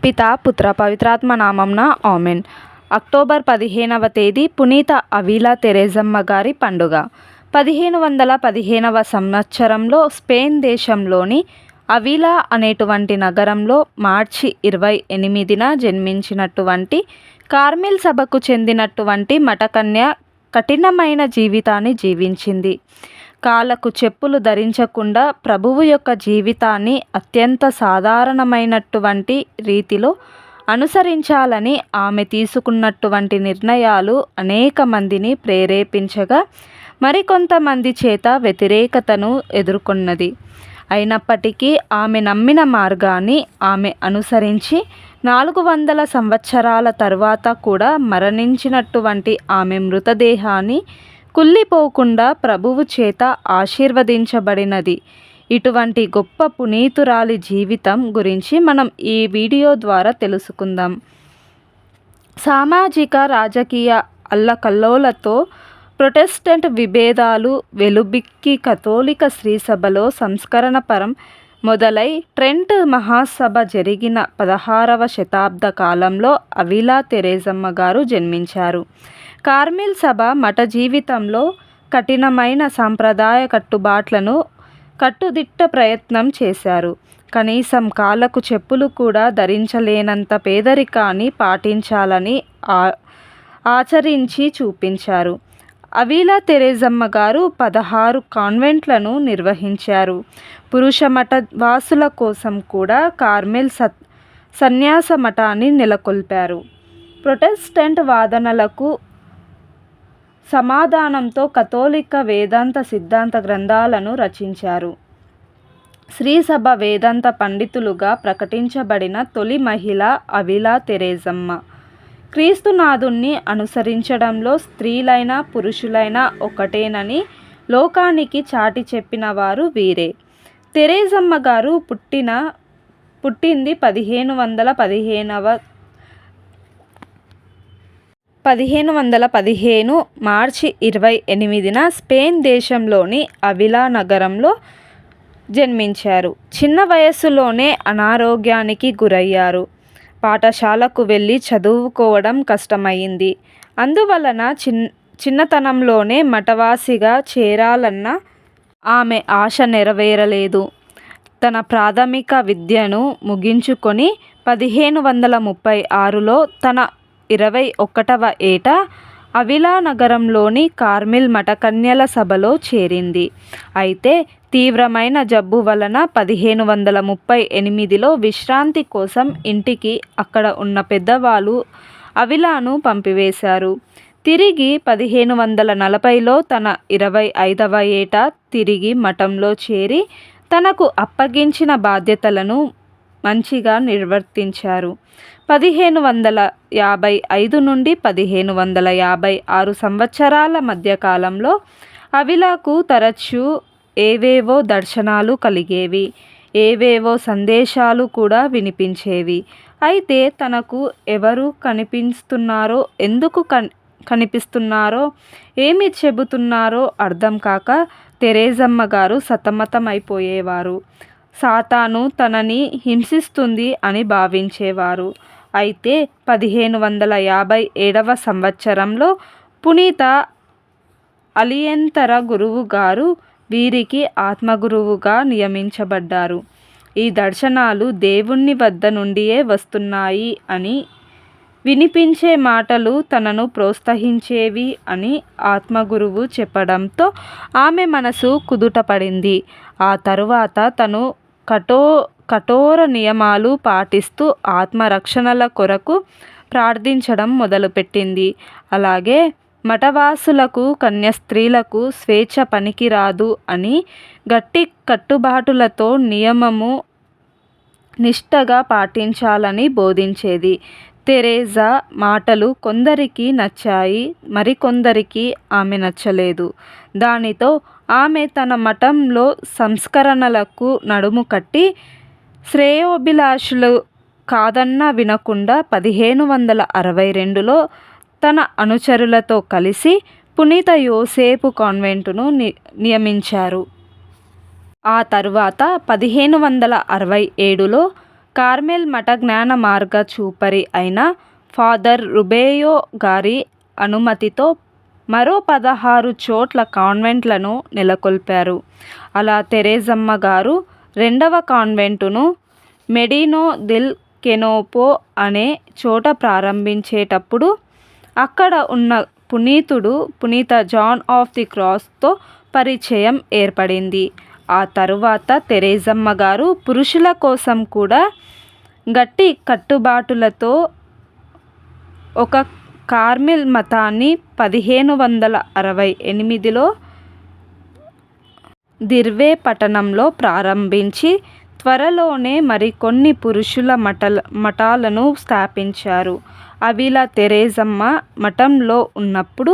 పితా పుత్ర పవిత్రాత్మ నామంన ఆమెన్. అక్టోబర్ 15వ తేదీ పునీత అవిలా తెరేజమ్మ గారి పండుగ. 1515వ సంవత్సరంలో స్పెయిన్ దేశంలోని అవిలా అనేటువంటి నగరంలో మార్చి 28న జన్మించినటువంటి కార్మెల్ సభకు చెందినటువంటి మఠకన్య కఠినమైన జీవితాన్ని జీవించింది. కాళ్ళకు చెప్పులు ధరించకుండా ప్రభువు యొక్క జీవితాన్ని అత్యంత సాధారణమైనటువంటి రీతిలో అనుసరించాలని ఆమె తీసుకున్నటువంటి నిర్ణయాలు అనేక మందిని ప్రేరేపించగా మరికొంతమంది చేత వ్యతిరేకతను ఎదుర్కొన్నది. అయినప్పటికీ ఆమె నమ్మిన మార్గాన్ని ఆమె అనుసరించి 400 సంవత్సరాల తర్వాత కూడా మరణించినటువంటి ఆమె మృతదేహాన్ని కుళ్ళిపోకుండా ప్రభువు చేత ఆశీర్వదించబడినది. ఇటువంటి గొప్ప పునీతురాలి జీవితం గురించి మనం ఈ వీడియో ద్వారా తెలుసుకుందాం. సామాజిక రాజకీయ అల్లకల్లోలతో ప్రొటెస్టెంట్ విభేదాలు వెలుబిక్కి కథోలిక శ్రీసభలో సంస్కరణ పరం మొదలై ట్రెంట్ మహాసభ జరిగిన 16వ శతాబ్ద కాలంలో అవిలా తెరేజమ్మ గారు జన్మించారు. కార్మెల్ సభ మఠ జీవితంలో కఠినమైన సాంప్రదాయ కట్టుబాట్లను కట్టుదిట్ట ప్రయత్నం చేశారు. కనీసం కాళ్ళకు చెప్పులు కూడా ధరించలేనంత పేదరికాన్ని పాటించాలని ఆచరించి చూపించారు. అవిలా తెరేజమ్మ గారు 16 కాన్వెంట్లను నిర్వహించారు. పురుష మఠ వాసుల కోసం కూడా కార్మెల్ సన్యాస మఠాన్ని నెలకొల్పారు. ప్రొటెస్టెంట్ వాదనలకు సమాధానంతో కథోలిక వేదాంత సిద్ధాంత గ్రంథాలను రచించారు. శ్రీసభ వేదాంత పండితులుగా ప్రకటించబడిన తొలి మహిళ అవిలా తెరేజమ్మ. క్రీస్తునాథుణ్ణి అనుసరించడంలో స్త్రీలైనా పురుషులైనా ఒకటేనని లోకానికి చాటి చెప్పిన వారు వీరే. తెరేజమ్మ గారు పుట్టింది 1515 మార్చి 28న స్పెయిన్ దేశంలోని అవిలా నగరంలో జన్మించారు. చిన్న వయస్సులోనే అనారోగ్యానికి గురయ్యారు. పాఠశాలకు వెళ్ళి చదువుకోవడం కష్టమైంది. అందువలన చిన్నతనంలోనే మఠవాసిగా చేరాలన్న ఆమె ఆశ నెరవేరలేదు. తన ప్రాథమిక విద్యను ముగించుకొని 1536లో తన 21వ ఏట అవిలా నగరంలోని కార్మెల్ మఠకన్యల సభలో చేరింది. అయితే తీవ్రమైన జబ్బు వలన 1538లో విశ్రాంతి కోసం ఇంటికి అక్కడ ఉన్న పెద్దవాళ్ళు అవిలాను పంపివేశారు. తిరిగి 1540లో తన 25వ ఏట తిరిగి మఠంలో చేరి తనకు అప్పగించిన బాధ్యతలను మంచిగా నిర్వర్తించారు. 1555 నుండి 1556 సంవత్సరాల మధ్యకాలంలో అవిలాకు తరచూ ఏవేవో దర్శనాలు కలిగేవి, ఏవేవో సందేశాలు కూడా వినిపించేవి. అయితే తనకు ఎవరు కనిపిస్తున్నారో, ఎందుకు కనిపిస్తున్నారో, ఏమి చెబుతున్నారో అర్థం కాక తెరేజమ్మ గారు సతమతమైపోయేవారు. సాతాను తనని హింసిస్తుంది అని భావించేవారు. అయితే 1557వ సంవత్సరంలో పునీత అలియంతర గురువు గారు వీరికి ఆత్మగురువుగా నియమించబడ్డారు. ఈ దర్శనాలు దేవుని వద్ద నుండియే వస్తున్నాయి అని, వినిపించే మాటలు తనను ప్రోత్సహించేవి అని ఆత్మగురువు చెప్పడంతో ఆమె మనసు కుదుటపడింది. ఆ తరువాత తను కఠోర నియమాలు పాటిస్తూ ఆత్మరక్షణల కొరకు ప్రార్థించడం మొదలుపెట్టింది. అలాగే మఠవాసులకు కన్యాస్త్రీలకు స్వేచ్ఛ పనికిరాదు అని గట్టి కట్టుబాటులతో నియమము నిష్టగా పాటించాలని బోధించేది. తెరేజా మాటలు కొందరికి నచ్చాయి, మరికొందరికి ఆమె నచ్చలేదు. దానితో ఆమె తన మఠంలో సంస్కరణలకు నడుము కట్టి శ్రేయోభిలాషులు కాదన్నా వినకుండా 1562లో తన అనుచరులతో కలిసి పునీత యోసేపు కాన్వెంటును నియమించారు. ఆ తరువాత 1567లో కార్మెల్ మఠ జ్ఞాన మార్గ చూపరి అయిన ఫాదర్ రుబేయో గారి అనుమతితో మరో 16 చోట్ల కాన్వెంట్లను నెలకొల్పారు. అలా తెరేజమ్మ గారు రెండవ కాన్వెంటును మెడినో దెల్ కెనోపో అనే చోట ప్రారంభించేటప్పుడు అక్కడ ఉన్న పునీత జాన్ ఆఫ్ ది క్రాస్తో పరిచయం ఏర్పడింది. ఆ తరువాత తెరేజమ్మ గారు పురుషుల కోసం కూడా గట్టి కట్టుబాటులతో ఒక కార్మెల్ మతాన్ని 1568లో దిర్వే పట్టణంలో ప్రారంభించి త్వరలోనే మరికొన్ని పురుషుల మఠాలను స్థాపించారు. అవిలా తెరేజమ్మ మఠంలో ఉన్నప్పుడు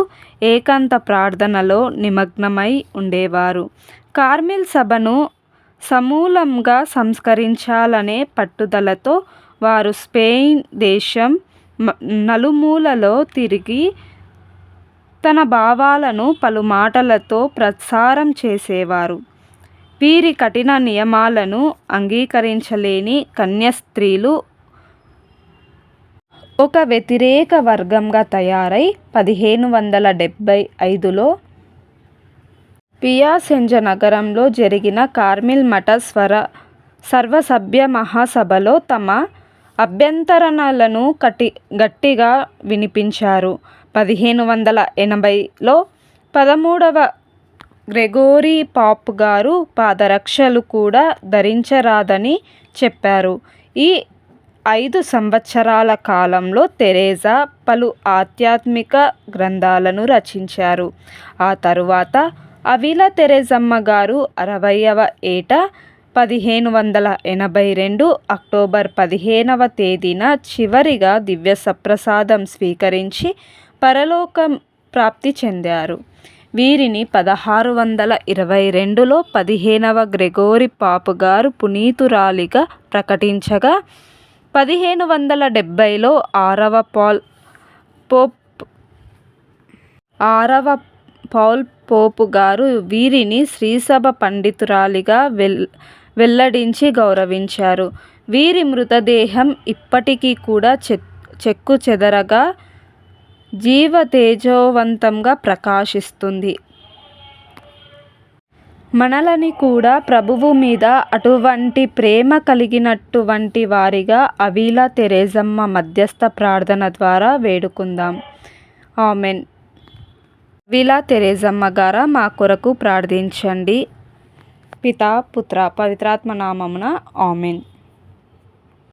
ఏకాంత ప్రార్థనలో నిమగ్నమై ఉండేవారు. కార్మెల్ సభను సమూలంగా సంస్కరించాలనే పట్టుదలతో వారు స్పెయిన్ దేశం నలుమూలలో తిరిగి తన భావాలను పలుమాటలతో ప్రసారం చేసేవారు. వీరి కఠిన నియమాలను అంగీకరించలేని కన్యాస్త్రీలు ఒక వ్యతిరేక వర్గంగా తయారై 1575లో పియాసెంజ నగరంలో జరిగిన కార్మెల్ మఠ సర్వసభ్య మహాసభలో తమ అభ్యంతరాలను గట్టిగా వినిపించారు. 1580లో 13వ గ్రెగోరీ పాప్ గారు పాదరక్షలు కూడా ధరించరాదని చెప్పారు. ఈ 5 సంవత్సరాల కాలంలో తెరేజా పలు ఆధ్యాత్మిక గ్రంథాలను రచించారు. ఆ తరువాత అవిలా తెరేజమ్మ గారు 60వ ఏట 1582 అక్టోబర్ 15వ తేదీన చివరిగా దివ్య సప్రసాదం స్వీకరించి పరలోకం ప్రాప్తి చెందారు. వీరిని 1622లో 15వ గ్రెగోరీ పాప్ గారు పునీతురాలిగా ప్రకటించగా 1570లో 6వ పౌల్ పోపు గారు వీరిని శ్రీసభ పండితురాలిగా వెల్లడించి గౌరవించారు. వీరి మృతదేహం ఇప్పటికీ కూడా చెక్కు చెదరగా జీవతేజోవంతంగా ప్రకాశిస్తుంది. మనలని కూడా ప్రభువు మీద అటువంటి ప్రేమ కలిగినటువంటి వారిగా అవిలా తెరేజమ్మ మధ్యస్థ ప్రార్థన ద్వారా వేడుకుందాం. ఆమెన్. అవిలా తెరేజమ్మ గారు మా కొరకు ప్రార్థించండి. పితా పుత్ర పవిత్రాత్మ నామమున ఆమెన్.